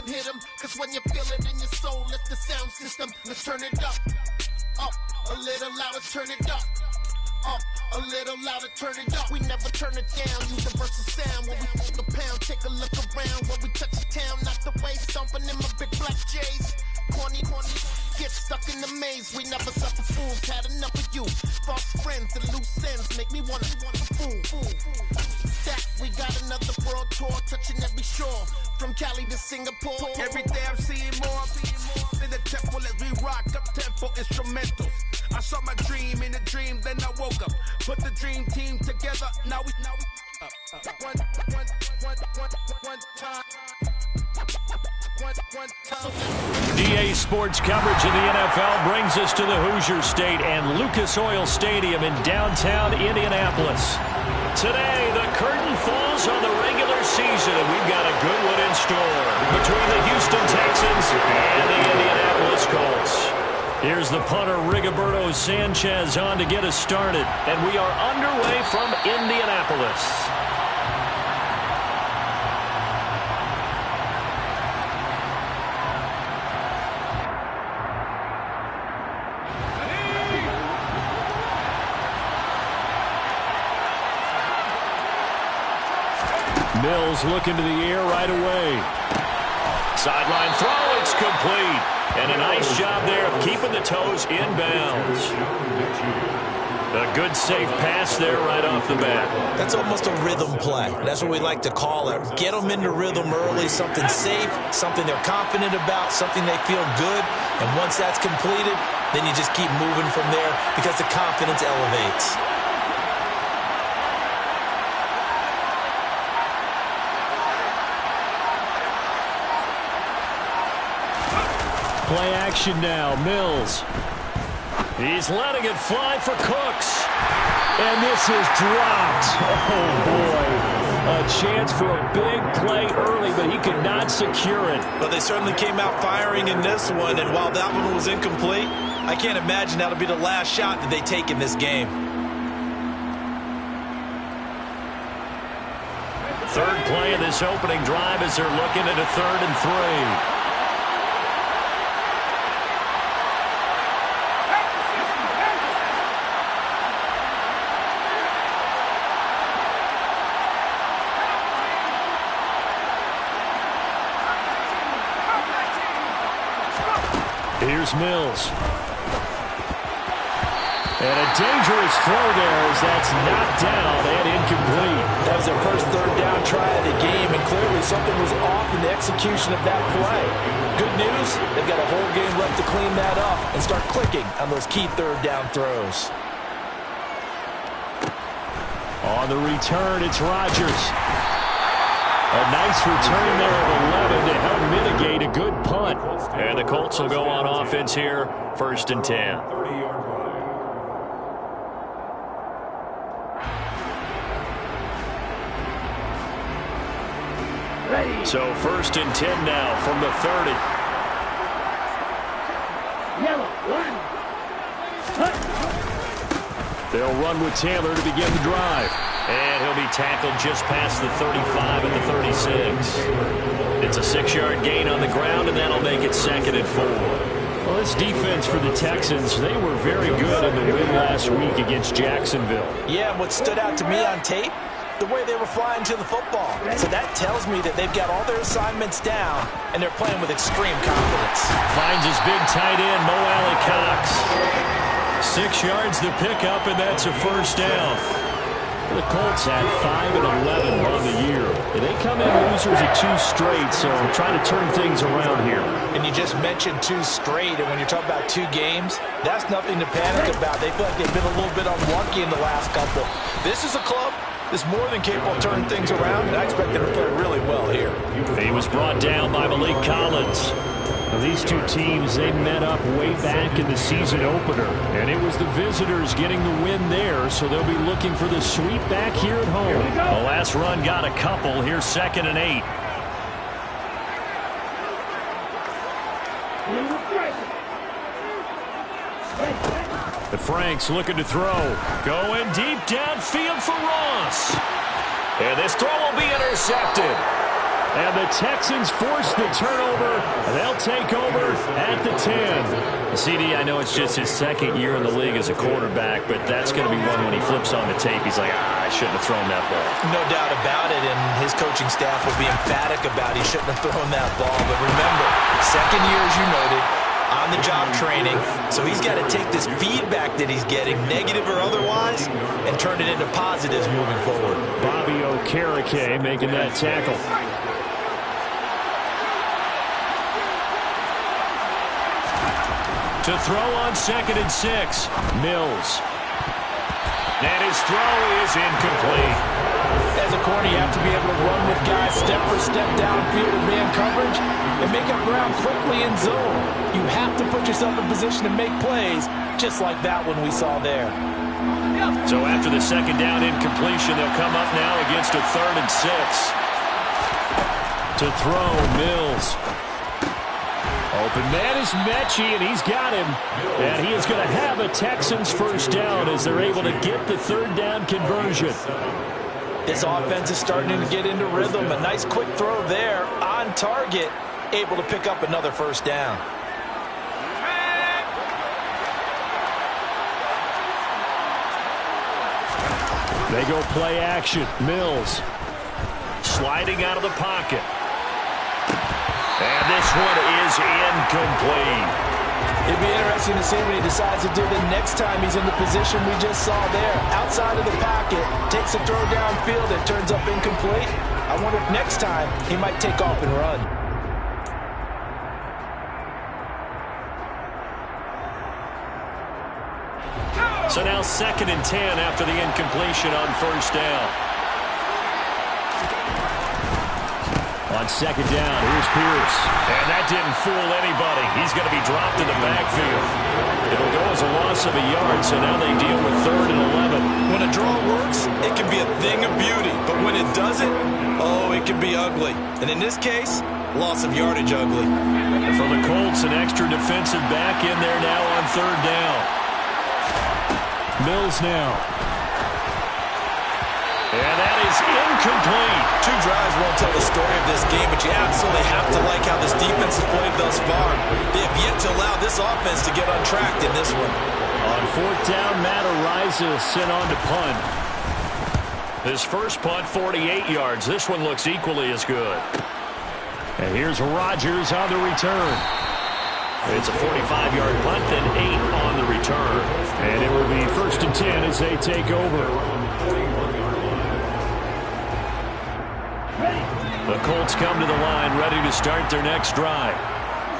hit 'em. Cause when you feel it in your soul, lift the sound system. Let's turn it up. Up, a little louder, turn it up. Up, a little louder, turn it up. We never turn it down, universal sound. When we pull the pound, take a look around. When we touch the town, not the way, stomping in my big black J's. Corny, get stuck in the maze. We never suffer fools, had enough of you. False friends and loose ends make me wanna fool. That we got another world tour, touching every shore. From Cali to Singapore. Every day I'm seeing more in the temple as we rock up tempo instrumentals. I saw my dream in a dream, then I woke up. Put the dream team together, now we one time. DA Sports coverage of the NFL brings us to the Hoosier State and Lucas Oil Stadium in downtown Indianapolis. Today, the curtain falls on the regular season, and we've got a good one in store between the Houston Texans and the Indianapolis Colts. Here's the punter, Rigoberto Sanchez, on to get us started, and we are underway from Indianapolis. Mills looking to the air right away. Sideline throw, it's complete. And a nice job there of keeping the toes in bounds. A good safe pass there right off the bat. That's almost a rhythm play. That's what we like to call it. Get them into rhythm early, something safe, something they're confident about, something they feel good. And once that's completed, then you just keep moving from there because the confidence elevates. Play action now, Mills. He's letting it fly for Cooks. And this is dropped. Oh, boy. A chance for a big play early, but he could not secure it. But they certainly came out firing in this one, and while that one was incomplete, I can't imagine that'll be the last shot that they take in this game. Third play of this opening drive as they're looking at a 3rd and 3. Here's Mills. And a dangerous throw there as that's knocked down and incomplete. That was their first 3rd down try of the game, and clearly something was off in the execution of that play. Good news, they've got a whole game left to clean that up and start clicking on those key 3rd down throws. On the return, it's Rodgers. A nice return there of 11 to help mitigate a good punt. And the Colts will go on offense here, 1st and 10. So 1st and 10 now from the 30. They'll run with Taylor to begin the drive. And he'll be tackled just past the 35 and the 36. It's a 6-yard gain on the ground, and that'll make it 2nd and 4. Well, this defense for the Texans, they were very good in the win last week against Jacksonville. Yeah, what stood out to me on tape, the way they were flying to the football. So that tells me that they've got all their assignments down, and they're playing with extreme confidence. Finds his big tight end, Mo Alley Cox. 6 yards the pickup, and that's a 1st down. The Colts had 5 and 11 on the year. They come in losers of 2 straight, so trying to turn things around here. And you just mentioned 2 straight, and when you're talking about 2 games, that's nothing to panic about. They feel like they've been a little bit unlucky in the last couple. This is a club that's more than capable of turning things around, and I expect them to play really well here. He was brought down by Malik Collins. Now, these 2 teams, they met up way back in the season opener, and it was the visitors getting the win there, so they'll be looking for the sweep back here at home. The last run got a couple. Here's 2nd and 8. The Franks looking to throw. Going deep downfield for Ross. And this throw will be intercepted. And the Texans force the turnover. They'll take over at the 10. CD, I know it's just his second year in the league as a quarterback, but that's going to be one when he flips on the tape. He's like, I shouldn't have thrown that ball. No doubt about it, and his coaching staff will be emphatic about he shouldn't have thrown that ball. But remember, second year, as you noted, on-the-job training, so he's got to take this feedback that he's getting, negative or otherwise, and turn it into positives moving forward. Bobby Okereke making that tackle. To throw on 2nd and 6, Mills. And his throw is incomplete. As a corner, you have to be able to run with guys step for step downfield in man coverage and make up ground quickly in zone. You have to put yourself in position to make plays, just like that one we saw there. So after the 2nd down incompletion, they'll come up now against a 3rd and 6. To throw, Mills. Open man is Mechie, and he's got him. And he is going to have a Texans first down as they're able to get the 3rd down conversion. This offense is starting to get into rhythm. A nice quick throw there on target, able to pick up another first down. They go play action. Mills sliding out of the pocket. And this one is incomplete. It'd be interesting to see what he decides to do the next time he's in the position we just saw there. Outside of the pocket, takes a throw downfield and turns up incomplete. I wonder if next time he might take off and run. So now 2nd and 10 after the incompletion on first down. On 2nd down, here's Pierce. And that didn't fool anybody. He's going to be dropped in the backfield. It'll go as a loss of a yard, so now they deal with 3rd and 11. When a draw works, it can be a thing of beauty. But when it doesn't, oh, it can be ugly. And in this case, loss of yardage ugly. And for the Colts, an extra defensive back in there now on 3rd down. Mills now. And that is incomplete. 2 drives won't tell the story of this game, but you absolutely have to like how this defense has played thus far. They have yet to allow this offense to get untracked in this one. On 4th down, Matt Ariza sent on to punt. His first punt, 48 yards. This one looks equally as good. And here's Rodgers on the return. It's a 45-yard punt, then 8 on the return. And it will be 1st and 10 as they take over. The Colts come to the line, ready to start their next drive.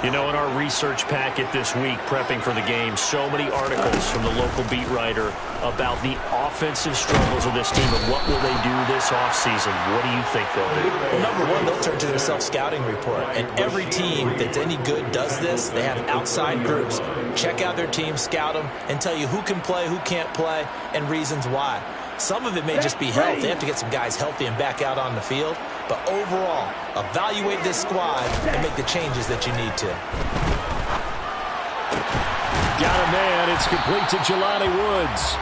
You know, in our research packet this week, prepping for the game, so many articles from the local beat writer about the offensive struggles of this team and what will they do this offseason. What do you think they'll do? Well, number one, they'll turn to their self-scouting report. And every team that's any good does this. They have outside groups. Check out their team, scout them, and tell you who can play, who can't play, and reasons why. Some of it may just be health. They have to get some guys healthy and back out on the field. But overall, evaluate this squad and make the changes that you need to. Got a man. It's complete to Jelani Woods.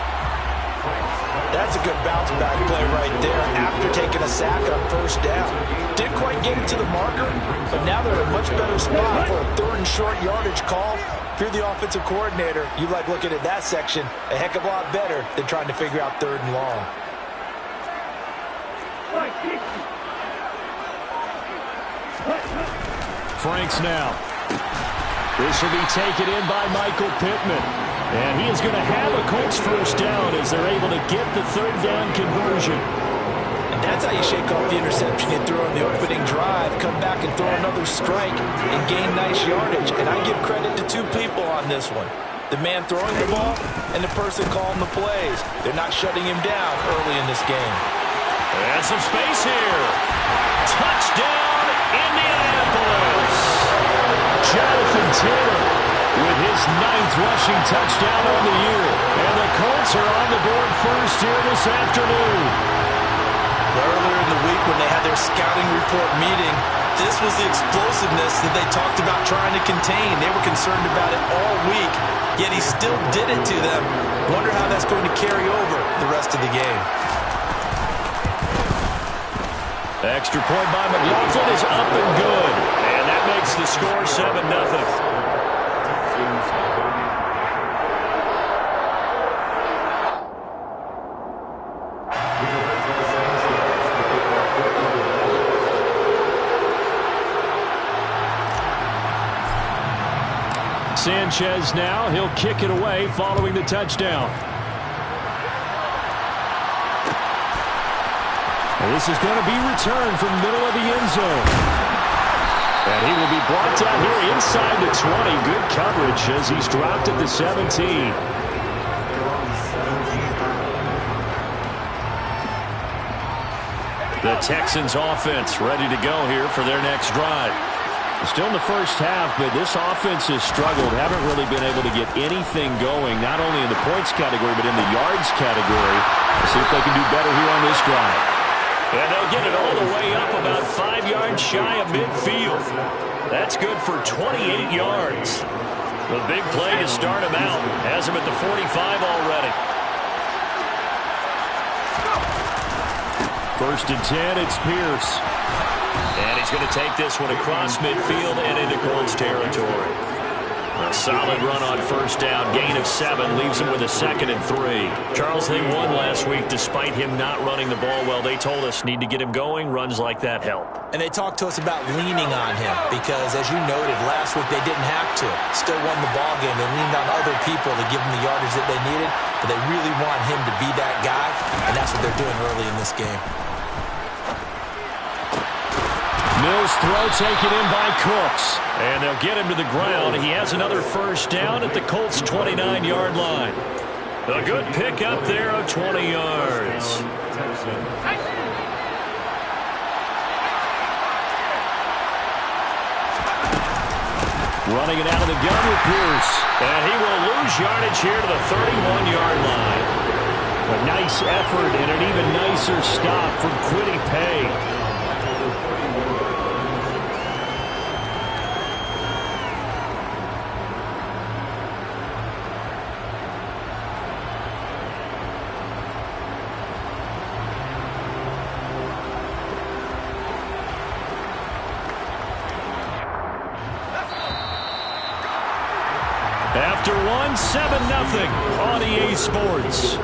That's a good bounce back play right there after taking a sack on first down. Didn't quite get it to the marker, but now they're in a much better spot for a 3rd and short yardage call. If you're the offensive coordinator, you like looking at that section a heck of a lot better than trying to figure out 3rd and long. Franks now. This will be taken in by Michael Pittman. And he is going to have a Colts first down as they're able to get the 3rd down conversion. And that's how you shake off the interception you threw on the opening drive, come back and throw another strike and gain nice yardage. And I give credit to 2 people on this one. The man throwing the ball and the person calling the plays. They're not shutting him down early in this game. And some space here. Touchdown, Indianapolis. Jonathan Taylor with his 9th rushing touchdown on the year. And the Colts are on the board first here this afternoon. Earlier in the week when they had their scouting report meeting, this was the explosiveness that they talked about trying to contain. They were concerned about it all week, yet he still did it to them. Wonder how that's going to carry over the rest of the game. Extra point by McLaughlin is up and good. And that makes the score 7-0. Sanchez now, he'll kick it away following the touchdown. And this is going to be returned from the middle of the end zone. And he will be brought down here inside the 20. Good coverage as he's dropped at the 17. The Texans offense ready to go here for their next drive. Still in the first half, but this offense has struggled. Haven't really been able to get anything going, not only in the points category, but in the yards category. Let's see if they can do better here on this drive. And they'll get it all the way up about 5 yards shy of midfield. That's good for 28 yards. The big play to start him out. Has him at the 45 already. First and 10, it's Pierce. And he's going to take this one across midfield and into Colts territory. A solid run on first down. Gain of 7 leaves him with a 2nd and 3. Charles, they won last week despite him not running the ball well. They told us need to get him going. Runs like that help. And they talked to us about leaning on him because, as you noted, last week they didn't have to. Still won the ball game. They leaned on other people to give them the yardage that they needed, but they really want him to be that guy, and that's what they're doing early in this game. Mills throw taken in by Cooks. And they'll get him to the ground. He has another first down at the Colts' 29-yard line. A good pickup there of 20 yards. Running it out of the gun with Pierce. And he will lose yardage here to the 31-yard line. A nice effort and an even nicer stop from Kwity Paye. After one, 7-0 on EA Sports.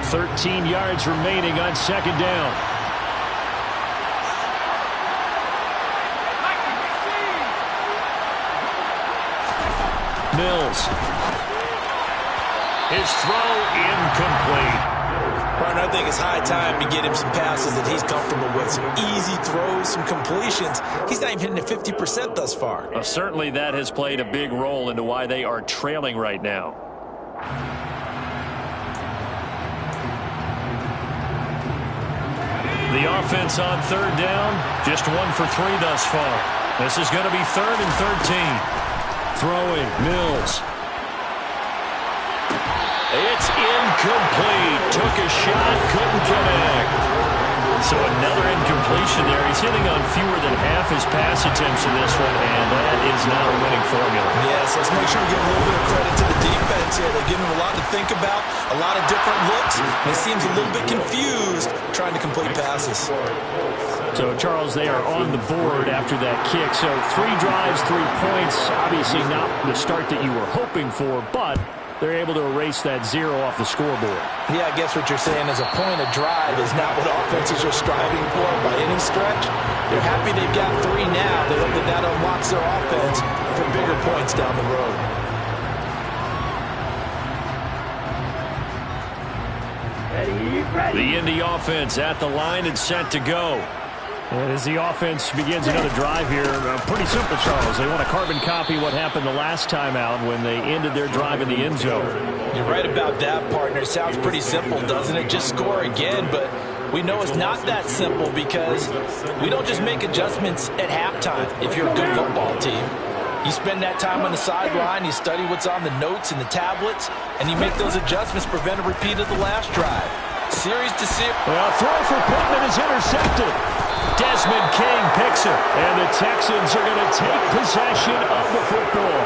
Thirteen yards remaining on second down. Mills. His throw incomplete. Partner, I think it's high time to get him some passes that he's comfortable with. Some easy throws, some completions. He's not even hitting at 50% thus far. Certainly that has played a big role into why they are trailing right now. The offense on third down, just 1 for 3 thus far. This is going to be 3rd and 13. Throwing, Mills. It's incomplete. Took a shot, couldn't connect. So another incompletion there. He's hitting on fewer than half his pass attempts in this one, and that is not a winning formula. Yes, let's make sure we give a little bit of credit to the defense here. They give him a lot to think about, a lot of different looks, and he seems a little bit confused trying to complete passes. So, Charles, they are on the board after that kick. So 3 drives, 3 points. Obviously not the start that you were hoping for, but they're able to erase that 0 off the scoreboard. Yeah, I guess what you're saying is a point of drive is not what offenses are striving for by any stretch. They're happy they've got 3 now. They hope that that unlocks their offense for bigger points down the road. The Indy offense at the line and set to go. And as the offense begins another drive here, pretty simple, Charles. They want to carbon copy what happened the last time out when they ended their drive in the end zone. You're right about that, partner. Sounds pretty simple, doesn't it? Just score again, but we know it's not that simple because we don't just make adjustments at halftime if you're a good football team. You spend that time on the sideline, you study what's on the notes and the tablets, and you make those adjustments to prevent a repeat of the last drive. Series to see. Well, throw for Pittman is intercepted. Desmond King picks it, and the Texans are going to take possession of the football.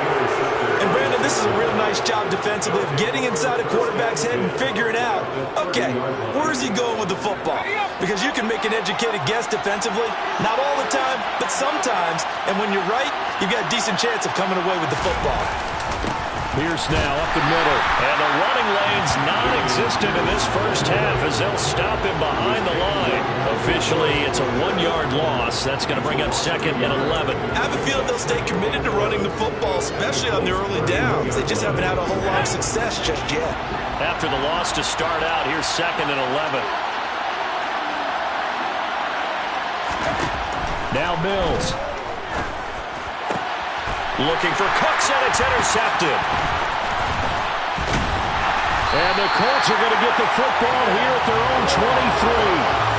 And Brandon, this is a real nice job defensively of getting inside a quarterback's head and figuring out, okay, where's he going with the football? Because you can make an educated guess defensively, not all the time, but sometimes. And when you're right, you've got a decent chance of coming away with the football. Pierce now up the middle, and the running lane's non-existent in this first half as they'll stop him behind the line. Officially, it's a 1-yard loss. That's going to bring up 2nd and 11. I have a feeling they'll stay committed to running the football, especially on the early downs. They just haven't had a whole lot of success just yet. After the loss to start out, here's 2nd and 11. Now Mills. Looking for Cooks, and it's intercepted. And the Colts are going to get the football here at their own 23.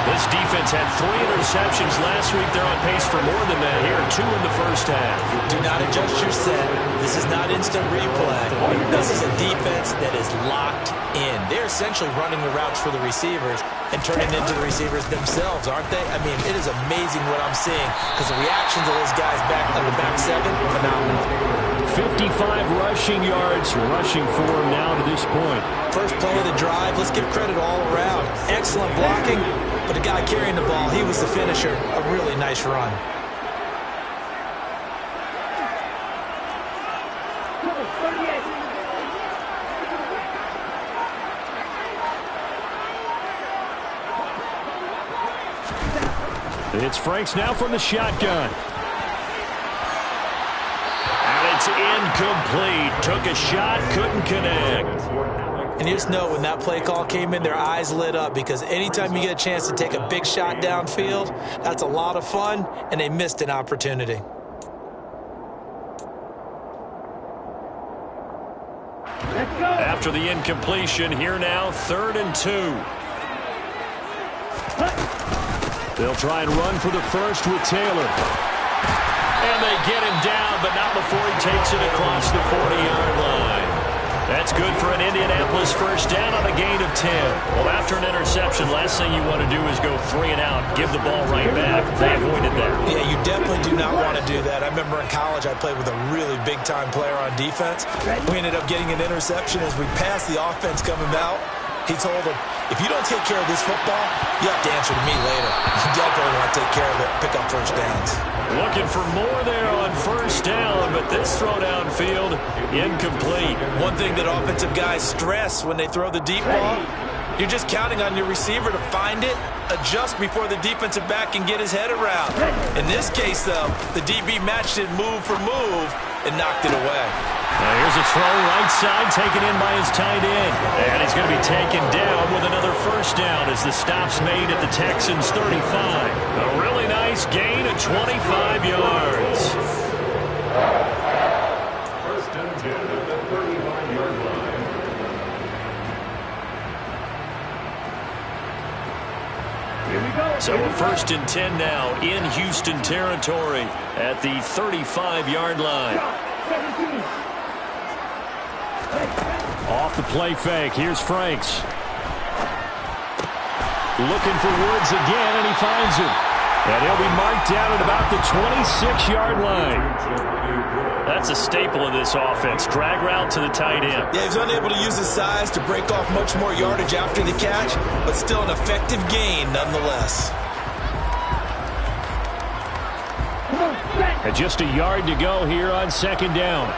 This defense had 3 interceptions last week. They're on pace for more than that here. 2 in the first half. Do not adjust your set. This is not instant replay. This is a defense that is locked in. They're essentially running the routes for the receivers and turning into the receivers themselves, aren't they? I mean, it is amazing what I'm seeing because the reactions of those guys back on the back 7, phenomenal. 55 rushing yards rushing for him now to this point. First play of the drive, let's give credit all around. Excellent blocking, but the guy carrying the ball, he was the finisher. A really nice run. It's Franks now from the shotgun. And it's incomplete. Took a shot, couldn't connect. And you just know when that play call came in, their eyes lit up because anytime you get a chance to take a big shot downfield, that's a lot of fun, and they missed an opportunity. After the incompletion, here now, 3rd and 2. They'll try and run for the first with Taylor. And they get him down, but not before he takes it across the 40-yard line. That's good for an Indianapolis first down on a gain of 10. Well, after an interception, last thing you want to do is go 3 and out, give the ball right back. They avoided that. Yeah, you definitely do not want to do that. I remember in college I played with a really big-time player on defense. We ended up getting an interception as we passed the offense coming out. He told him, if you don't take care of this football, you have to answer to me later. You definitely want to take care of it, pick up first downs. Looking for more there on first down, but this throw downfield, incomplete. One thing that offensive guys stress when they throw the deep ball, you're just counting on your receiver to find it, adjust before the defensive back can get his head around. In this case, though, the DB matched it move for move and knocked it away. Now here's a throw right side taken in by his tight end. And he's going to be taken down with another first down as the stop's made at the Texans' 35. A really nice gain of 25 yards. First and 10 at the 35-yard line. Here we go. So a 1st and 10 now in Houston territory at the 35-yard line. Off the play fake. Here's Franks. Looking for Woods again, and he finds him. And he'll be marked down at about the 26-yard line. That's a staple of this offense. Drag route to the tight end. Yeah, he's unable to use his size to break off much more yardage after the catch, but still an effective gain nonetheless. And just a yard to go here on 2nd down.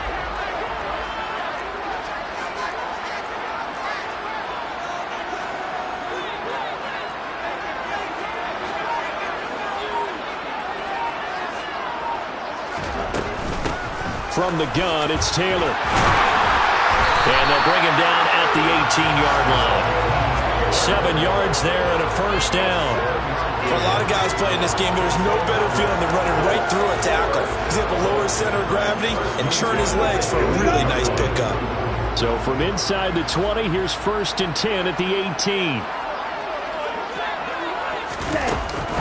From the gun, it's Taylor. And they'll bring him down at the 18-yard line. 7 yards there and a first down. For a lot of guys playing this game, there's no better feeling than running right through a tackle. He's able to lower his center of gravity and churn his legs for a really nice pickup. So from inside the 20, here's 1st and 10 at the 18.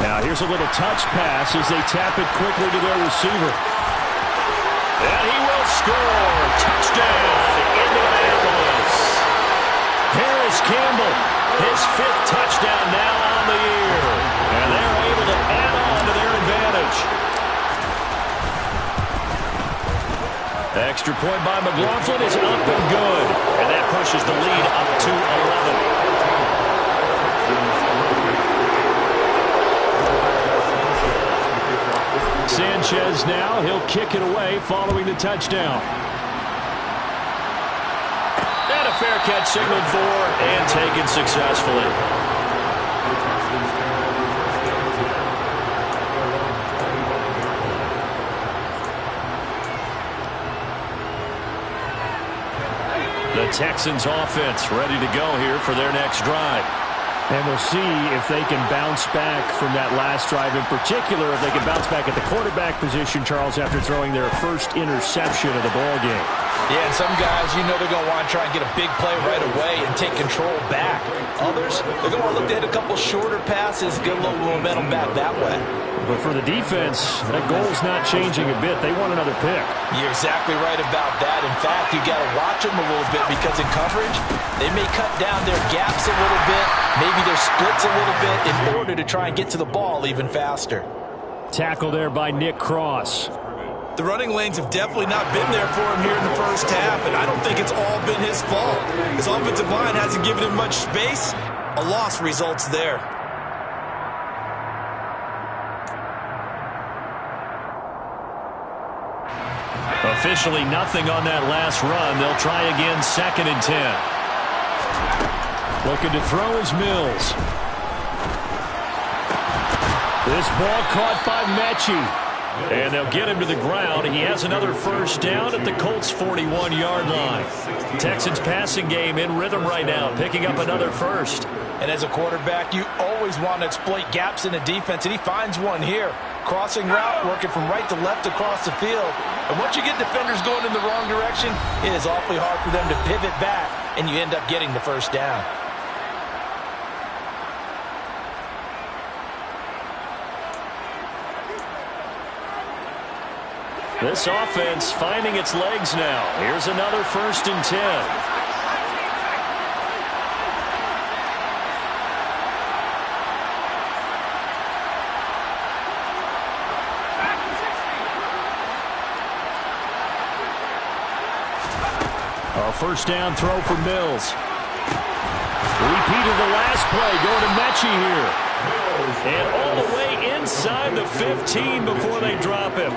Now here's a little touch pass as they tap it quickly to their receiver. And he will score. Touchdown, Indianapolis. Harris Campbell, his 5th touchdown now on the year. And they're able to add on to their advantage. The extra point by McLaughlin is up and good. And that pushes the lead up to 11. Sanchez now, he'll kick it away following the touchdown. And a fair catch signaled for and taken successfully. The Texans offense ready to go here for their next drive. And we'll see if they can bounce back from that last drive. In particular, if they can bounce back at the quarterback position, Charles, after throwing their first interception of the ball game. Yeah, and some guys, you know they're going to want to try and get a big play right away and take control back. Others, they're going to want to look to hit a couple shorter passes, get a little momentum back that way. But for the defense, that goal's not changing a bit. They want another pick. You're exactly right about that. In fact, you got to watch them a little bit because in coverage, they may cut down their gaps a little bit, maybe their splits a little bit in order to try and get to the ball even faster. Tackle there by Nick Cross. The running lanes have definitely not been there for him here in the first half, and I don't think it's all been his fault. His offensive line hasn't given him much space. A loss results there. Officially nothing on that last run. They'll try again, 2nd and 10. Looking to throw is Mills. This ball caught by Mechie. And they'll get him to the ground. He has another first down at the Colts' 41-yard line. Texans passing game in rhythm right now, picking up another first. And as a quarterback, you always want to exploit gaps in the defense, and he finds one here. Crossing route, working from right to left across the field. And once you get defenders going in the wrong direction, it is awfully hard for them to pivot back, and you end up getting the first down. This offense finding its legs now. Here's another 1st and 10. A first down throw for Mills. Repeated the last play, going to Mechie here. And all the way inside the 15 before they drop him.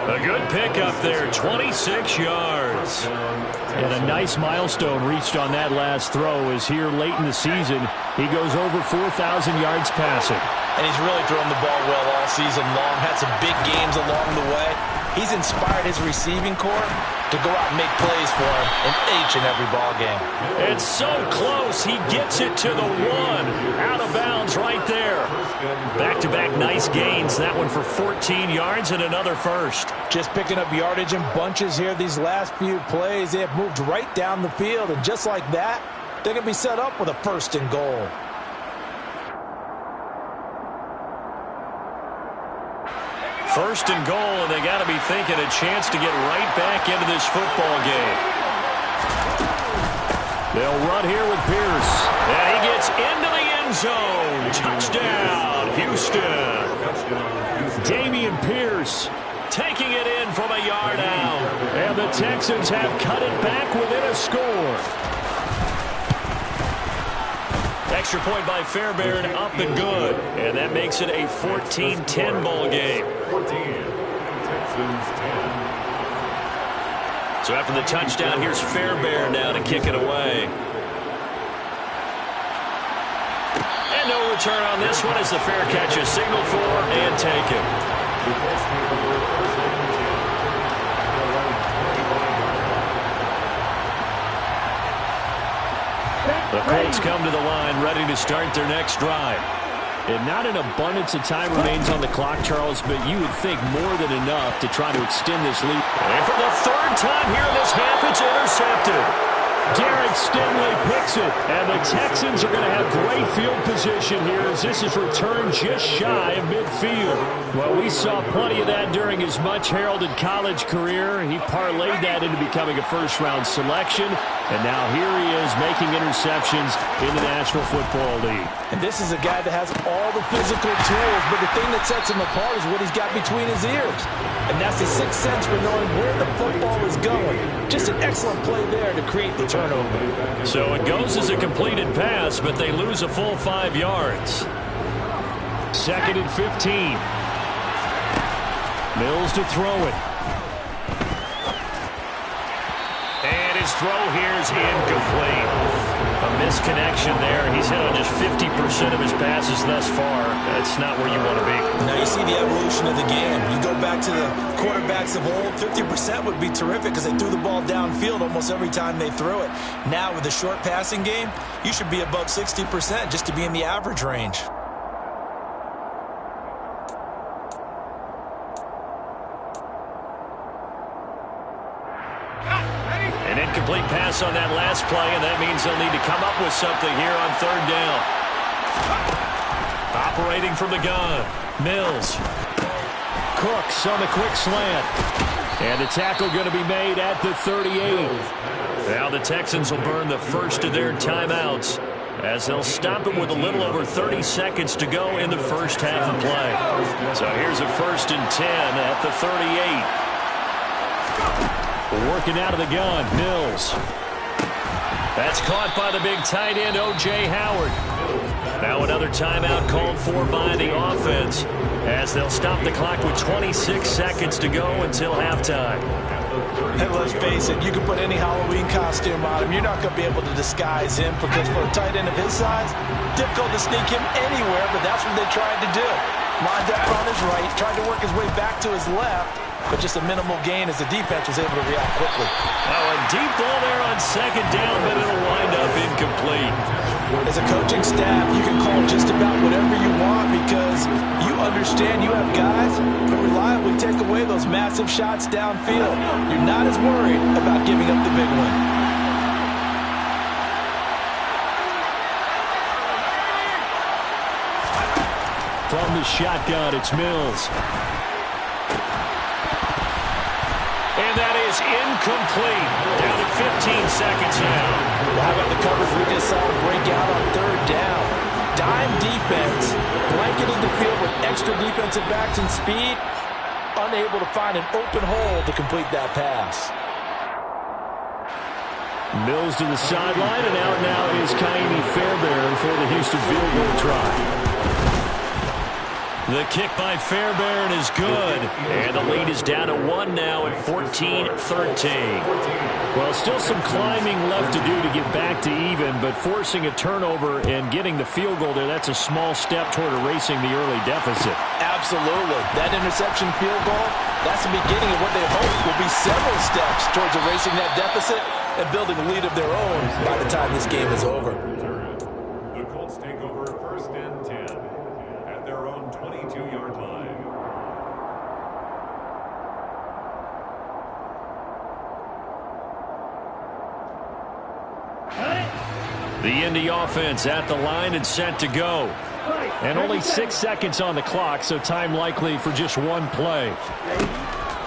A good pickup there, 26 yards. And a nice milestone reached on that last throw as here late in the season, he goes over 4,000 yards passing. And he's really thrown the ball well all season long, had some big games along the way. He's inspired his receiving corps to go out and make plays for him in each and every ball game. It's so close. He gets it to the 1. Out of bounds right there. Back-to-back nice gains. That one for 14 yards and another first. Just picking up yardage in bunches here these last few plays. They have moved right down the field, and just like that, they're going to be set up with a 1st and goal. First and goal, and they got to be thinking a chance to get right back into this football game. They'll run here with Pierce. And he gets into the end zone. Touchdown, Houston. Dameon Pierce taking it in from a yard out. And the Texans have cut it back within a score. Extra point by Fairbairn, up and good. And that makes it a 14-10 ball game. 14, Texans 10. So after the touchdown, here's Fairbairn now to kick it away. And no return on this one as the fair catch is signaled for and taken. The Colts come to the line ready to start their next drive. And not an abundance of time remains on the clock, Charles, but you would think more than enough to try to extend this lead. And for the 3rd time here in this half, it's intercepted. Derek Stingley picks it, and the Texans are going to have great field position here as this is returned just shy of midfield. Well, we saw plenty of that during his much-heralded college career. He parlayed that into becoming a first-round selection, and now here he is making interceptions in the National Football League. And this is a guy that has all the physical tools, but the thing that sets him apart is what he's got between his ears. And that's the sixth sense for knowing where the football is going. Just an excellent play there to create the turnover. So it goes as a completed pass, but they lose a full 5 yards. 2nd and 15. Mills to throw it. And his throw here is incomplete. A misconnection there. He's hit on just 50% of his passes thus far. That's not where you want to be. Now you see the evolution of the game. You go back to the quarterbacks of old, 50% would be terrific because they threw the ball downfield almost every time they threw it. Now with the short passing game, you should be above 60% just to be in the average range. An incomplete pass on that last play, and that means they'll need to come up with something here on 3rd down. Operating from the gun, Mills. Cooks on the quick slant. And the tackle going to be made at the 38. Now the Texans will burn the first of their timeouts as they'll stop it with a little over 30 seconds to go in the first half of play. So here's a 1st and 10 at the 38. Working out of the gun, Mills. That's caught by the big tight end, O.J. Howard. Now another timeout called for by the offense as they'll stop the clock with 26 seconds to go until halftime. And let's face it, you can put any Halloween costume on him. You're not going to be able to disguise him because for a tight end of his size, difficult to sneak him anywhere, but that's what they tried to do. Lined up on his right, tried to work his way back to his left, but just a minimal gain as the defense was able to react quickly. Now a deep ball there on 2nd down, but it'll wind up incomplete. As a coaching staff, you can call just about whatever you want because you understand you have guys who reliably take away those massive shots downfield. You're not as worried about giving up the big one. From the shotgun, it's Mills. And that is incomplete. Down to 15 seconds now. Well, how about the coverage we just saw break out on 3rd down? Dime defense, blanketing the field with extra defensive backs and speed, unable to find an open hole to complete that pass. Mills to the sideline, and out now is Kaimi Fairbairn for the Houston field goal try. The kick by Fairbairn is good, and the lead is down to 1 now at 14-13. Well, still some climbing left to do to get back to even, but forcing a turnover and getting the field goal there, that's a small step toward erasing the early deficit. Absolutely. That interception field goal, that's the beginning of what they hope will be several steps towards erasing that deficit and building a lead of their own by the time this game is over. The Colts take over 1st and 10 at their own 22-yard line. The Indy offense at the line and set to go. And only 6 seconds on the clock, so time likely for just one play.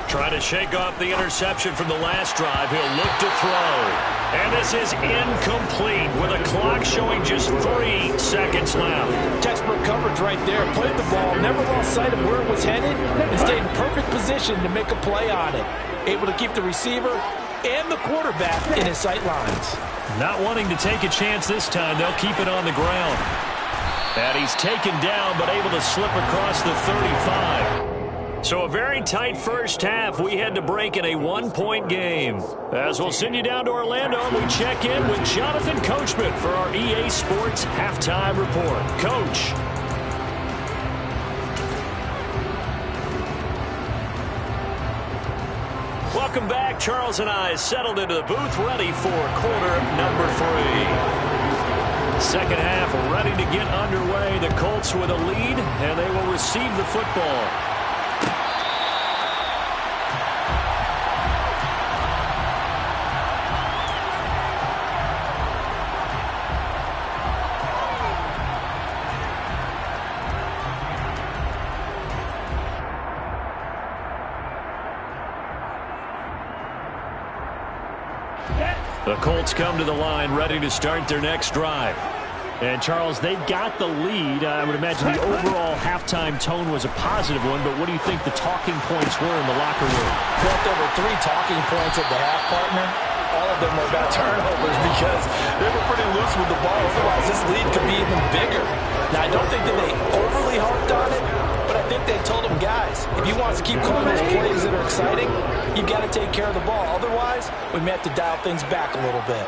Trying to shake off the interception from the last drive. He'll look to throw. And this is incomplete with a clock showing just 3 seconds left. Textbook coverage right there. Played the ball, never lost sight of where it was headed, and stayed in perfect position to make a play on it. Able to keep the receiver and the quarterback in his sight lines. Not wanting to take a chance this time, they'll keep it on the ground. And he's taken down, but able to slip across the 35. So a very tight first half. We had to break in a 1-point game. As we'll send you down to Orlando, we check in with Jonathan Coachman for our EA Sports Halftime Report. Coach. Welcome back. Charles and I settled into the booth, ready for quarter number 3. Second half ready to get underway. The Colts with a lead, and they will receive the football. The Colts come to the line ready to start their next drive. And, Charles, they've got the lead. I would imagine the overall halftime tone was a positive one, but what do you think the talking points were in the locker room? Well, there were 3 talking points at the half, partner. All of them were about turnovers because they were pretty loose with the ball. Otherwise, this lead could be even bigger. Now, I don't think that they overly harped on it, but I think they told them, guys, if you want us to keep calling those plays that are exciting, you've got to take care of the ball. Otherwise, we may have to dial things back a little bit.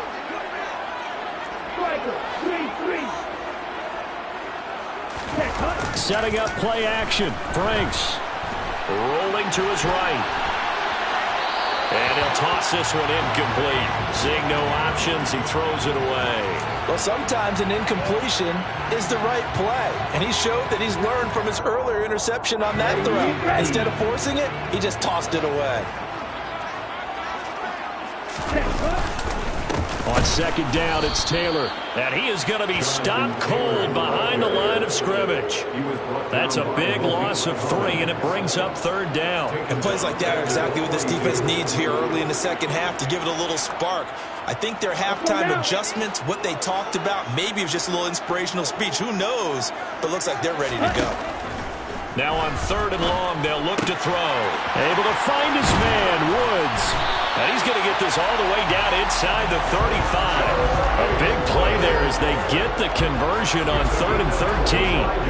Setting up play action. Franks rolling to his right. And he'll toss this one incomplete. Seeing no options, he throws it away. Well, sometimes an incompletion is the right play. And he showed that he's learned from his earlier interception on that throw. Instead of forcing it, he just tossed it away. On second down, it's Taylor. And he is going to be stopped cold behind the line of scrimmage. That's a big loss of 3, and it brings up third down. And plays like that are exactly what this defense needs here early in the second half to give it a little spark. I think their halftime adjustment, what they talked about, maybe it was just a little inspirational speech. Who knows? But it looks like they're ready to go. Now on third and long, they'll look to throw. Able to find his man, Woods. And he's going to get this all the way down inside the 35. A big play there as they get the conversion on 3rd and 13.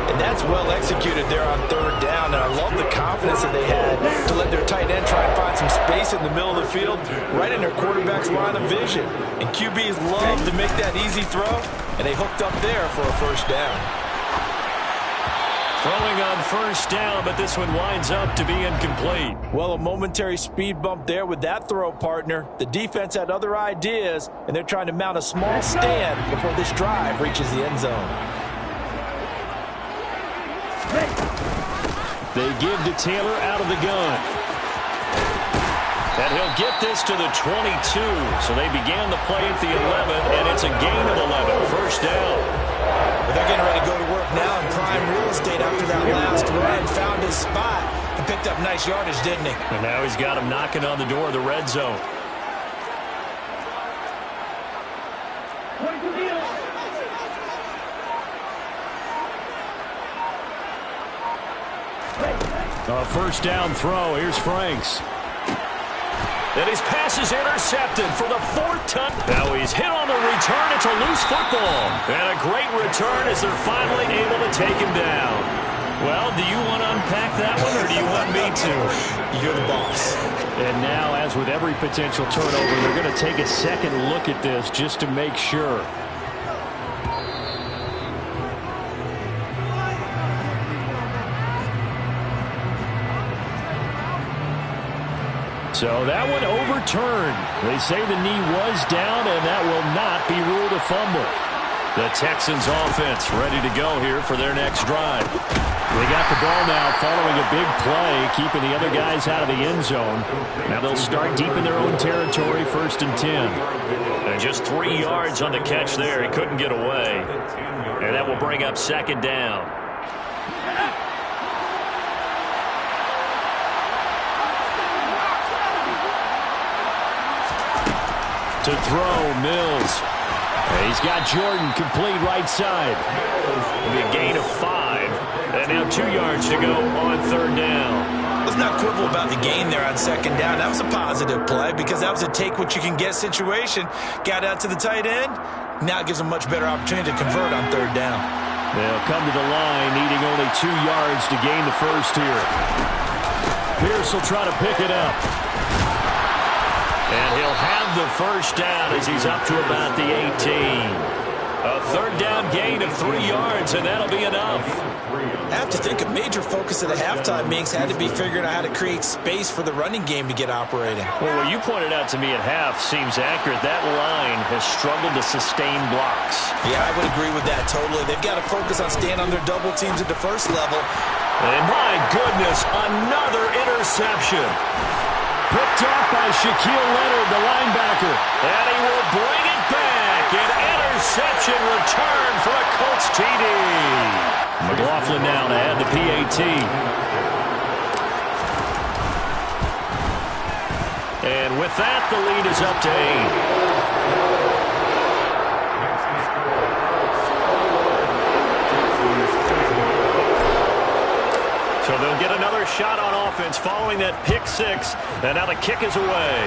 And that's well executed there on third down. And I love the confidence that they had to let their tight end try and find some space in the middle of the field, right in their quarterback's line of vision. And QBs love to make that easy throw, and they hooked up there for a first down. Throwing on first down, but this one winds up to be incomplete. Well, a momentary speed bump there with that throw, partner. The defense had other ideas, and they're trying to mount a small stand before this drive reaches the end zone. They give to Taylor out of the gun. And he'll get this to the 22. So they began the play at the 11, and it's a gain of 11. First down. But they're getting ready to go to work now in prime real estate after that last run. Found his spot and picked up nice yardage, didn't he? And now he's got him knocking on the door of the red zone. A first down throw. Here's Franks. And his pass is intercepted for the 4th time. Now he's hit on the return. It's a loose football. And a great return as they're finally able to take him down. Well, do you want to unpack that one, or do you want me to? You're the boss. And now, as with every potential turnover, they're going to take a second look at this just to make sure. So that one overturned. They say the knee was down, and that will not be ruled a fumble. The Texans offense ready to go here for their next drive. They got the ball now following a big play, keeping the other guys out of the end zone. Now they'll start deep in their own territory, 1st and 10. And just 3 yards on the catch there. He couldn't get away. And that will bring up second down. To throw, Mills. And he's got Jordan complete right side. It'll be a gain of 5. And now 2 yards to go on third down. Let's not quibble about the gain there on second down. That was a positive play because that was a take-what-you-can-get situation. Got out to the tight end. Now it gives them a much better opportunity to convert on third down. They'll come to the line, needing only 2 yards to gain the first here. Pierce will try to pick it up. And he'll have the first down as he's up to about the 18. A third down gain of 3 yards, and that'll be enough. I have to think a major focus of the halftime meetings had to be figuring out how to create space for the running game to get operating. Well, what you pointed out to me at half seems accurate. That line has struggled to sustain blocks. Yeah, I would agree with that totally. They've got to focus on staying on their double teams at the first level. And my goodness, another interception. Picked off by Shaquille Leonard, the linebacker. And he will bring it back. An interception return for a Colts TD. McLaughlin now to add the PAT. And with that, the lead is up to 8. So they'll get another shot on offense following that pick six. And now the kick is away.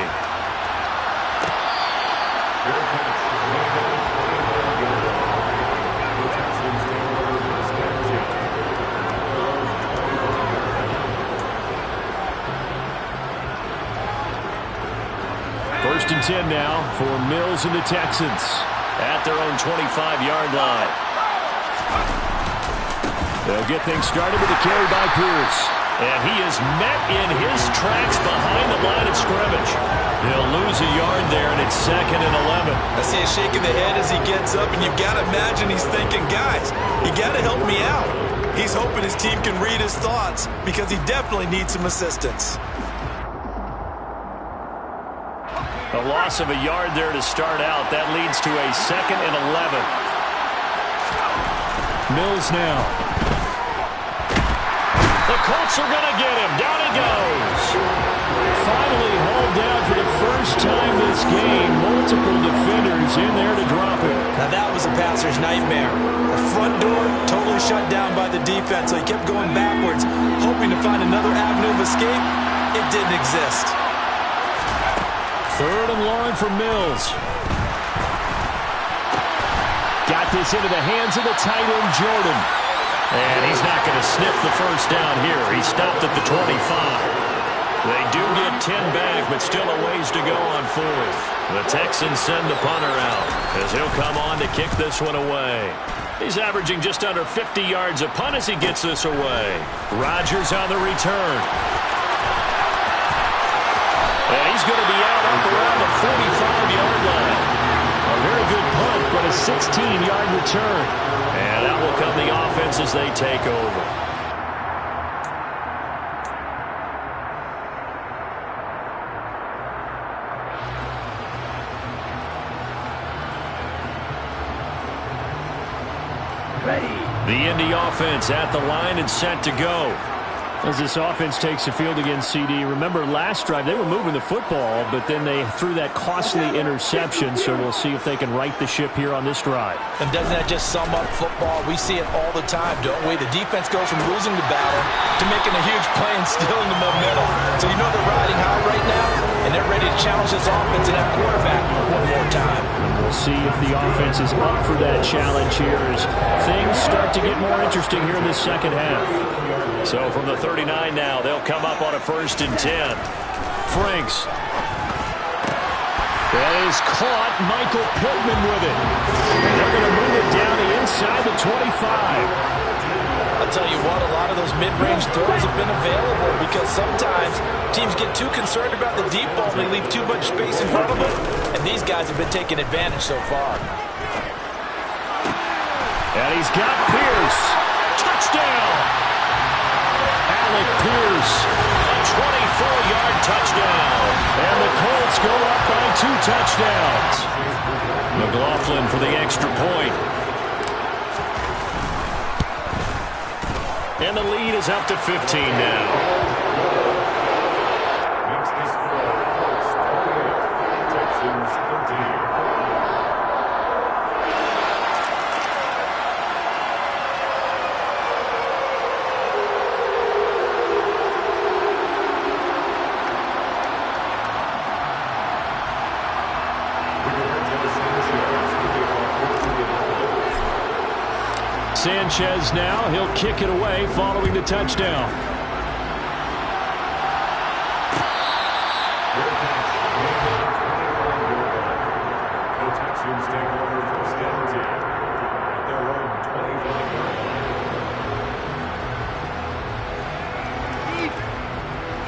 First and 10 now for Mills and the Texans at their own 25-yard line. They'll get things started with a carry by Pierce. And he is met in his tracks behind the line of scrimmage. He'll lose a yard there, and it's 2nd and 11. I see him shaking the head as he gets up, and you've got to imagine he's thinking, guys, you got to help me out. He's hoping his team can read his thoughts because he definitely needs some assistance. A loss of a yard there to start out. That leads to a 2nd and 11. Mills now. The Colts are going to get him. Down he goes. Finally hauled down for the first time this game. Multiple defenders in there to drop him. Now that was a passer's nightmare. The front door totally shut down by the defense, so he kept going backwards, hoping to find another avenue of escape. It didn't exist. 3rd and long for Mills. Got this into the hands of the tight end, Jordan. And he's not going to sniff the first down here. He stopped at the 25. They do get 10 back, but still a ways to go on 4th. The Texans send the punter out as he'll come on to kick this one away. He's averaging just under 50 yards a punt as he gets this away. Rodgers on the return. And he's going to be out up around the 45-yard line. A very good punt, but a 16-yard return. And out will come the offense as they take over. The Indy offense at the line and set to go. As this offense takes the field against CD, remember last drive they were moving the football, but then they threw that costly interception, so we'll see if they can right the ship here on this drive. And doesn't that just sum up football? We see it all the time, don't we? The defense goes from losing the battle to making a huge play and stealing the momentum. So you know they're riding high right now, and they're ready to challenge this offense and that quarterback one more time. We'll see if the offense is up for that challenge here as things start to get more interesting here in this second half. So from the 39 now, they'll come up on a 1st and 10. Franks. That is caught. Michael Pittman with it. And they're going to move it down to inside the 25. I'll tell you what, a lot of those mid-range throws have been available because sometimes teams get too concerned about the deep ball and they leave too much space in front of them. And these guys have been taking advantage so far. And he's got Pierce. Touchdown! Alec Pierce, a 24-yard touchdown. And the Colts go up by 2 touchdowns. McLaughlin for the extra point. And the lead is up to 15 now. Makes the score Colts 28, Texans 13. Sanchez now, he'll kick it away following the touchdown. The Texans take over 1st and 10 at their own 25-yard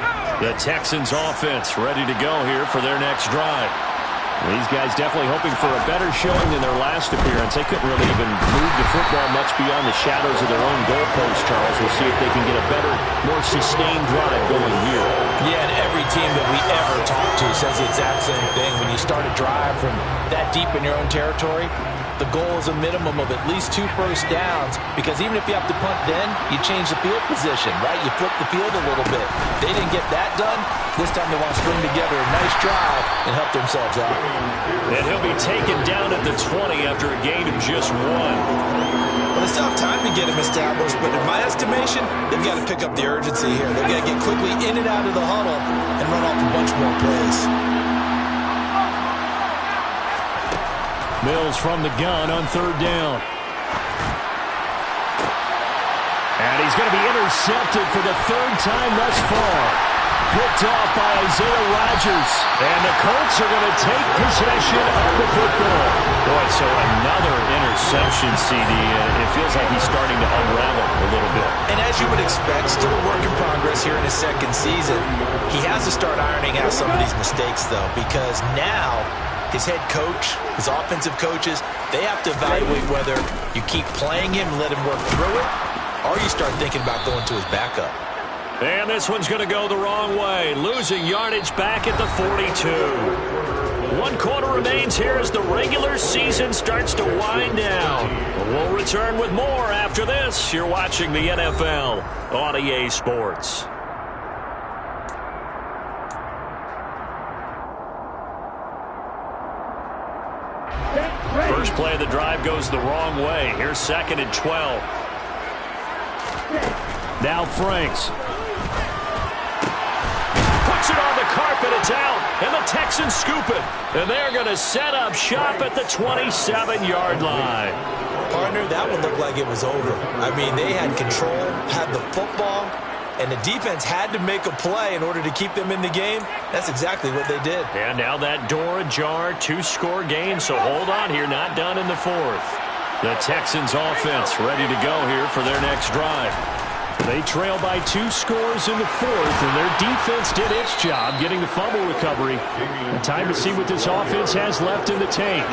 line. The Texans offense ready to go here for their next drive. These guys definitely hoping for a better showing than their last appearance. They couldn't really even move the football much beyond the shadows of their own goalpost, Charles. We'll see if they can get a better, more sustained drive going here. Yeah, and every team that we ever talk to says the exact same thing. When you start a drive from that deep in your own territory, the goal is a minimum of at least 2 first downs, because even if you have to punt then, you change the field position, right? You flip the field a little bit. They didn't get that done. This time they want to string together a nice drive and help themselves out. And he'll be taken down at the 20 after a gain of just 1. Well, they still have time to get him established, but in my estimation, they've got to pick up the urgency here. They've got to get quickly in and out of the huddle and run off a bunch more plays. Mills from the gun on 3rd down. And he's going to be intercepted for the 3rd time thus far. Picked off by Isaiah Rodgers. And the Colts are going to take possession of the football. Boy, so another interception, CD. It feels like he's starting to unravel a little bit. And as you would expect, still a work in progress here in his 2nd season. He has to start ironing out some of these mistakes, though, because now his head coach, his offensive coaches, they have to evaluate whether you keep playing him, let him work through it, or you start thinking about going to his backup. And this one's going to go the wrong way. Losing yardage back at the 42. 1 quarter remains here as the regular season starts to wind down. We'll return with more after this. You're watching the NFL on EA Sports. First play of the drive goes the wrong way. Here's 2nd and 12. Now Franks. Puts it on the carpet. It's out. And the Texans scoop it. And they're going to set up shop at the 27-yard line. Partner, that one looked like it was over. I mean, they had control, had the football, and the defense had to make a play in order to keep them in the game. That's exactly what they did. And now that door ajar, 2-score game, so hold on here, not done in the 4th. The Texans offense ready to go here for their next drive. They trail by 2 scores in the 4th, and their defense did its job getting the fumble recovery. And time to see what this offense has left in the tank.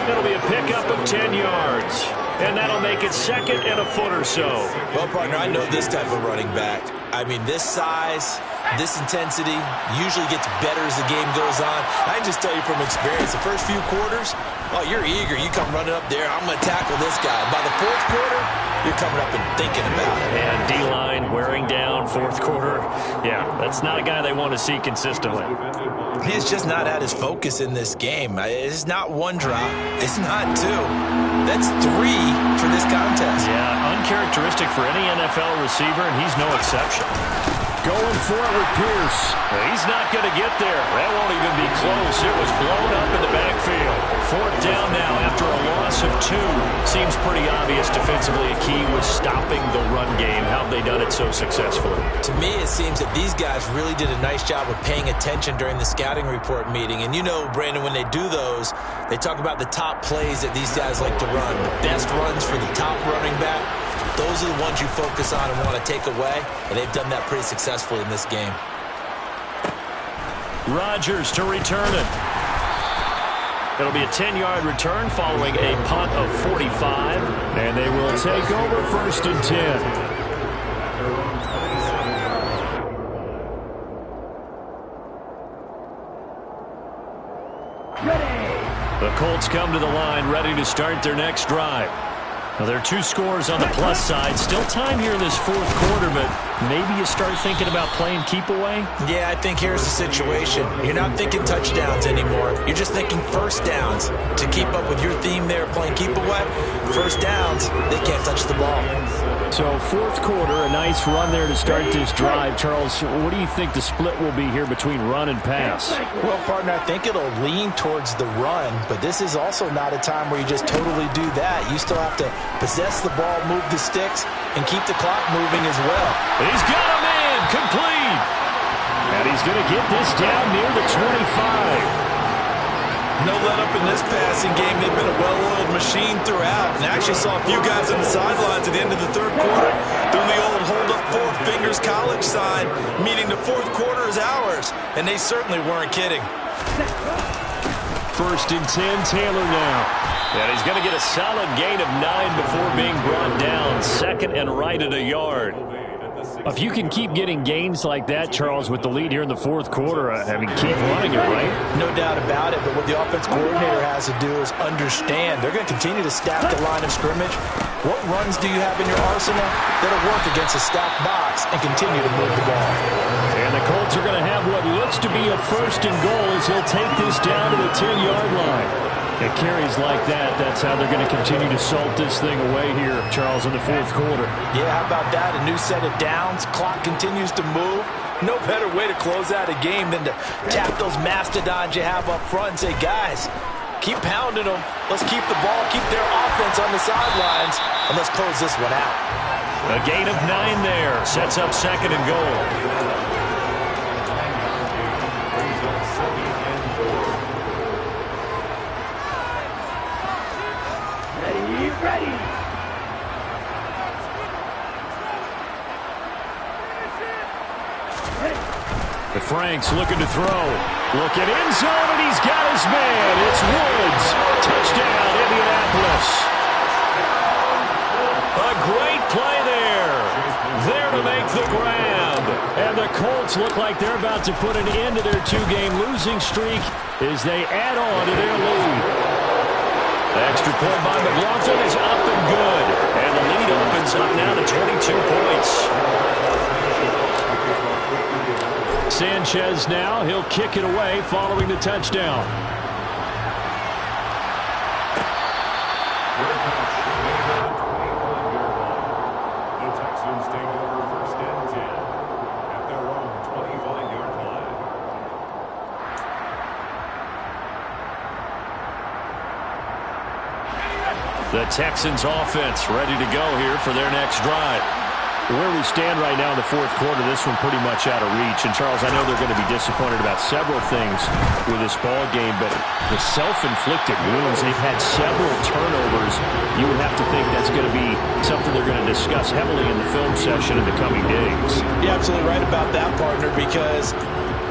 It'll be a pickup of 10 yards. And that'll make it 2nd and a foot or so. Well, partner, I know this type of running back. I mean, this size, this intensity usually gets better as the game goes on. I can just tell you from experience, the first few quarters, oh, you're eager. You come running up there, I'm going to tackle this guy. By the 4th quarter, you're coming up and thinking about it. And D-line wearing down 4th quarter. Yeah, that's not a guy they want to see consistently. He's just not at his focus in this game. It's not 1 drop. It's not 2. That's 3 for this contest. Yeah, uncharacteristic for any NFL receiver, and he's no exception. Going for it with Pierce. He's not going to get there. That won't even be close. It was blown up in the backfield. 4th down now after a loss of 2. Seems pretty obvious defensively a key was stopping the run game. How have they done it so successfully? To me, it seems that these guys really did a nice job of paying attention during the scouting report meeting. And you know, Brandon, when they do those, they talk about the top plays that these guys like to run. The best runs for the top running back. Those are the ones you focus on and want to take away, and they've done that pretty successfully in this game. Rodgers to return it. It'll be a 10-yard return following a punt of 45, and they will take over 1st and 10. The Colts come to the line ready to start their next drive. Now, there are 2 scores on the plus side. Still time here in this 4th quarter, but maybe you start thinking about playing keep away? Yeah, I think here's the situation. You're not thinking touchdowns anymore. You're just thinking first downs. To keep up with your theme there, playing keep away, first downs, they can't touch the ball. So 4th quarter, a nice run there to start this drive. Charles, what do you think the split will be here between run and pass? Well, partner, I think it'll lean towards the run, but this is also not a time where you just totally do that. You still have to possess the ball, move the sticks, and keep the clock moving as well. He's got a man, complete. And he's going to get this down near the 25. No let-up in this passing game. They've been a well-oiled machine throughout. And I actually saw a few guys on the sidelines at the end of the 3rd quarter doing the old hold-up 4 fingers college sign, meaning the 4th quarter is ours. And they certainly weren't kidding. 1st and 10, Taylor now. And he's going to get a solid gain of 9 before being brought down. 2nd and right at a yard. If you can keep getting gains like that, Charles, with the lead here in the fourth quarter, keep running it, right? No doubt about it, but what the offense coordinator has to do is understand they're going to continue to stack the line of scrimmage. What runs do you have in your arsenal that'll work against a stacked box and continue to move the ball? And the Colts are going to have what looks to be a 1st and goal as he'll take this down to the 10-yard line. It carries like that. That's how they're going to continue to salt this thing away here, Charles, in the fourth quarter. Yeah, how about that? A new set of downs. Clock continues to move. No better way to close out a game than to tap those mastodons you have up front and say, guys, keep pounding them. Let's keep the ball, keep their offense on the sidelines, and let's close this one out. A gain of 9 there. Sets up 2nd and goal. Franks looking to throw. Looking end zone, and he's got his man. It's Woods. Touchdown, Indianapolis. A great play there. There to make the grab. And the Colts look like they're about to put an end to their 2-game losing streak as they add on to their lead. The extra point by McLaughlin is up and good. And the lead opens up now to 22 points. Sanchez now, he'll kick it away following the touchdown. The Texans take over 1st and 10 at their own 25-yard line. The Texans offense ready to go here for their next drive. Where we stand right now in the fourth quarter, this one pretty much out of reach. And, Charles, I know they're going to be disappointed about several things with this ball game, but the self-inflicted wounds, they've had several turnovers. You would have to think that's going to be something they're going to discuss heavily in the film session in the coming days. You're absolutely right about that, partner, because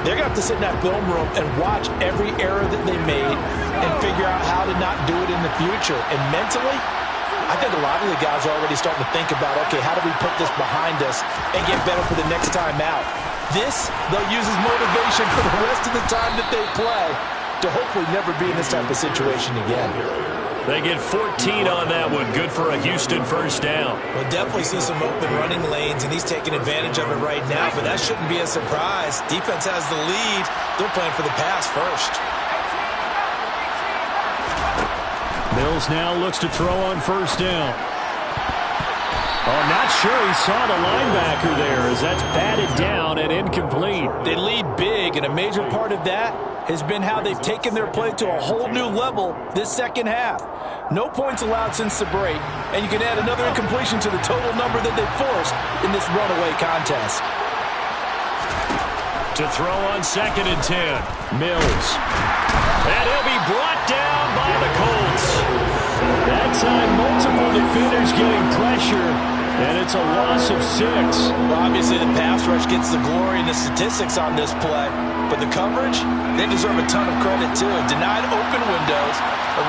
they're going to have to sit in that film room and watch every error that they made and figure out how to not do it in the future. And mentally, I think a lot of the guys are already starting to think about, okay, how do we put this behind us and get better for the next time out? This, they'll use as motivation for the rest of the time that they play to hopefully never be in this type of situation again. They get 14 on that one. Good for a Houston 1st down. We'll definitely see some open running lanes, and he's taking advantage of it right now, but that shouldn't be a surprise. Defense has the lead. They're playing for the pass first. Mills now looks to throw on 1st down. Oh, not sure he saw the linebacker there as that's batted down and incomplete. They lead big, and a major part of that has been how they've taken their play to a whole new level this second half. No points allowed since the break, and you can add another incompletion to the total number that they forced in this runaway contest. To throw on 2nd and 10. Mills. And he'll be brought down by the Colts. That time, multiple defenders getting pressure, and it's a loss of 6. Well, obviously, the pass rush gets the glory and the statistics on this play, but the coverage, they deserve a ton of credit, too. Denied open windows,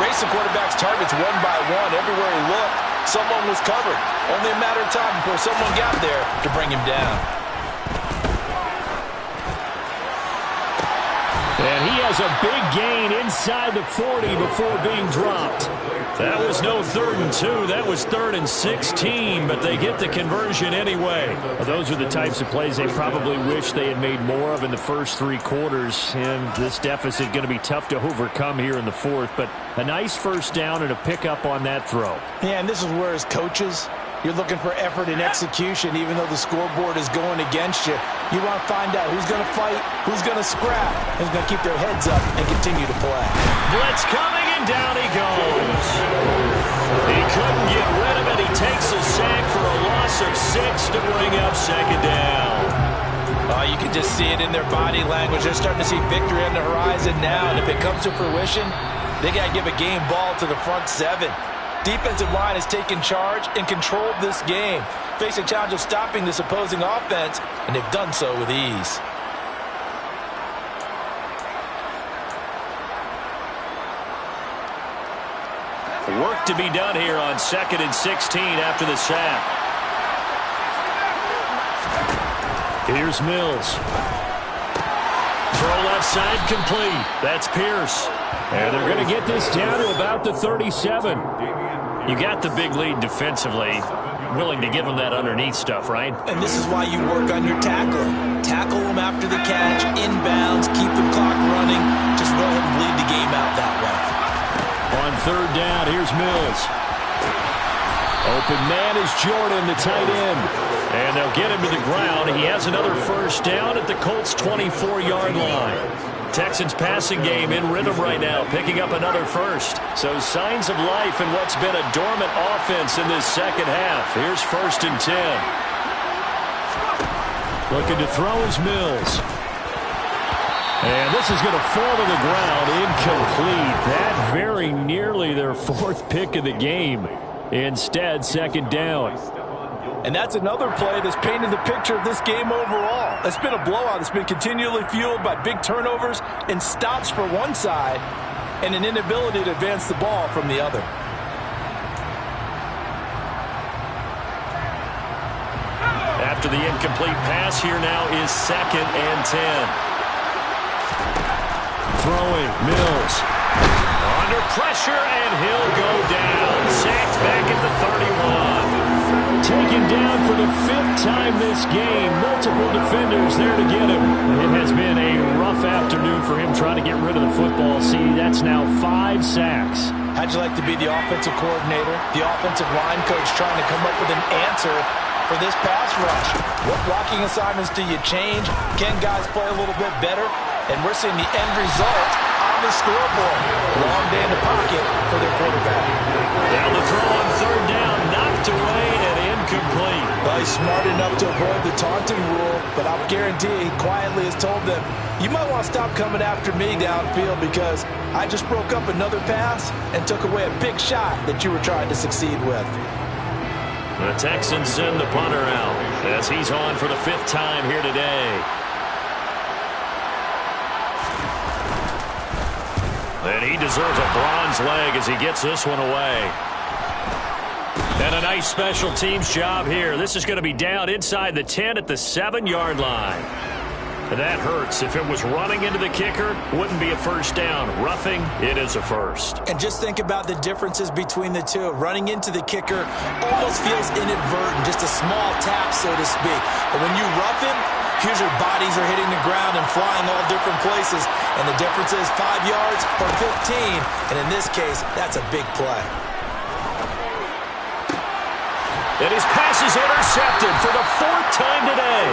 erased the quarterback's targets one by one. Everywhere he looked, someone was covered. Only a matter of time before someone got there to bring him down. And he has a big gain inside the 40 before being dropped. That was no 3rd and 2. That was 3rd and 16, but they get the conversion anyway. Well, those are the types of plays they probably wish they had made more of in the first 3 quarters. And this deficit going to be tough to overcome here in the fourth. But a nice 1st down and a pickup on that throw. Yeah, and this is where as coaches, you're looking for effort and execution, even though the scoreboard is going against you. You want to find out who's going to fight, who's going to scrap, who's going to keep their heads up and continue to play. Blitz coming, and down he goes. He couldn't get rid of it. He takes a sack for a loss of 6 to bring up 2nd down. You can just see it in their body language. They're starting to see victory on the horizon now, and if it comes to fruition, they got to give a game ball to the front 7. Defensive line has taken charge and controlled this game, facing a challenge of stopping this opposing offense, and they've done so with ease. Work to be done here on 2nd and 16 after the sack. Here's Mills. Throw left side complete. That's Pierce. And they're going to get this down to about the 37. You got the big lead defensively. Willing to give them that underneath stuff, right? And this is why you work on your tackling. Tackle them after the catch, inbounds, keep the clock running. Just go ahead and bleed the game out that way. On third down, here's Mills. Open man is Jordan, the tight end. And they'll get him to the ground. He has another first down at the Colts' 24-yard line. Texans passing game in rhythm right now, picking up another first. So signs of life in what's been a dormant offense in this second half. Here's 1st and 10. Looking to throw is Mills. And this is going to fall to the ground, incomplete. That very nearly their 4th pick of the game. Instead, 2nd down. And that's another play that's painted the picture of this game overall. It's been a blowout. It's been continually fueled by big turnovers and stops for one side and an inability to advance the ball from the other. After the incomplete pass, here now is 2nd and 10. Throwing, Mills. Under pressure, and he'll go down. Sacked back at the 31. Taken down for the 5th time this game. Multiple defenders there to get him. It has been a rough afternoon for him trying to get rid of the football. See, that's now 5 sacks. How'd you like to be the offensive coordinator, the offensive line coach trying to come up with an answer for this pass rush? What blocking assignments do you change? Can guys play a little bit better? And we're seeing the end result on the scoreboard. Long day in the pocket for their quarterback. Down the throw on 3rd down, knocked away and incomplete. Well, he's smart enough to avoid the taunting rule, but I'll guarantee he quietly has told them, you might want to stop coming after me downfield because I just broke up another pass and took away a big shot that you were trying to succeed with. The Texans send the punter out as he's on for the 5th time here today. And he deserves a bronze leg as he gets this one away. And a nice special teams job here. This is going to be down inside the 10 at the 7-yard line. And that hurts. If it was running into the kicker, wouldn't be a first down. Roughing, it is a first. And just think about the differences between the two. Running into the kicker almost feels inadvertent, just a small tap, so to speak. But when you rough him, here's your bodies are hitting the ground and flying all different places. And the difference is 5 yards or 15. And in this case, that's a big play. And his pass is intercepted for the 4th time today.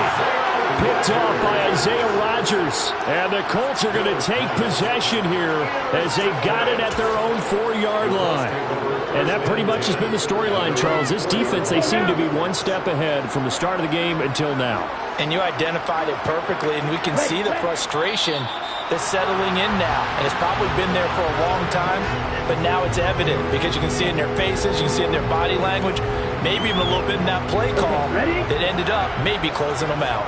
Picked off by Isaiah Rodgers. And the Colts are going to take possession here as they've got it at their own 4-yard line. And that pretty much has been the storyline, Charles. This defense, they seem to be one step ahead from the start of the game until now. And you identified it perfectly, and we can see the frustration that's settling in now. And it's probably been there for a long time, but now it's evident because you can see it in their faces, you can see it in their body language, maybe even a little bit in that play call that ended up maybe closing them out.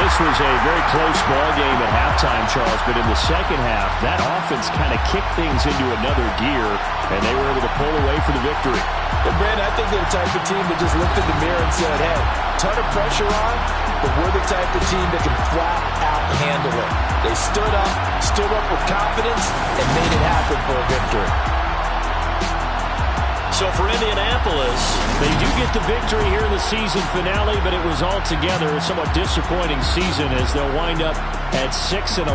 This was a very close ball game at halftime, Charles, but in the second half, that offense kind of kicked things into another gear, and they were able to pull away for the victory. And Brandon, I think they're the type of team that just looked in the mirror and said, hey, ton of pressure on, but we're the type of team that can flat out handle it. They stood up with confidence, and made it happen for a victory. So for Indianapolis, they do get the victory here in the season finale, but it was altogether a somewhat disappointing season as they'll wind up at 6-11.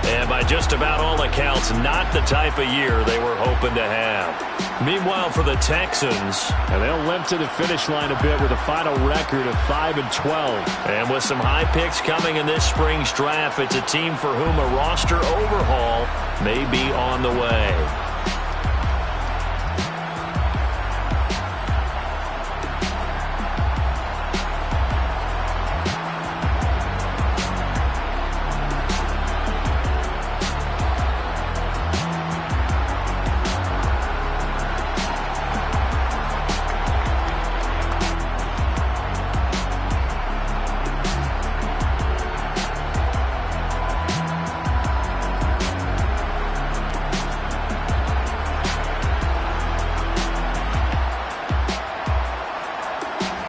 And by just about all accounts, not the type of year they were hoping to have. Meanwhile, for the Texans, and they'll limp to the finish line a bit with a final record of 5-12. And with some high picks coming in this spring's draft, it's a team for whom a roster overhaul may be on the way.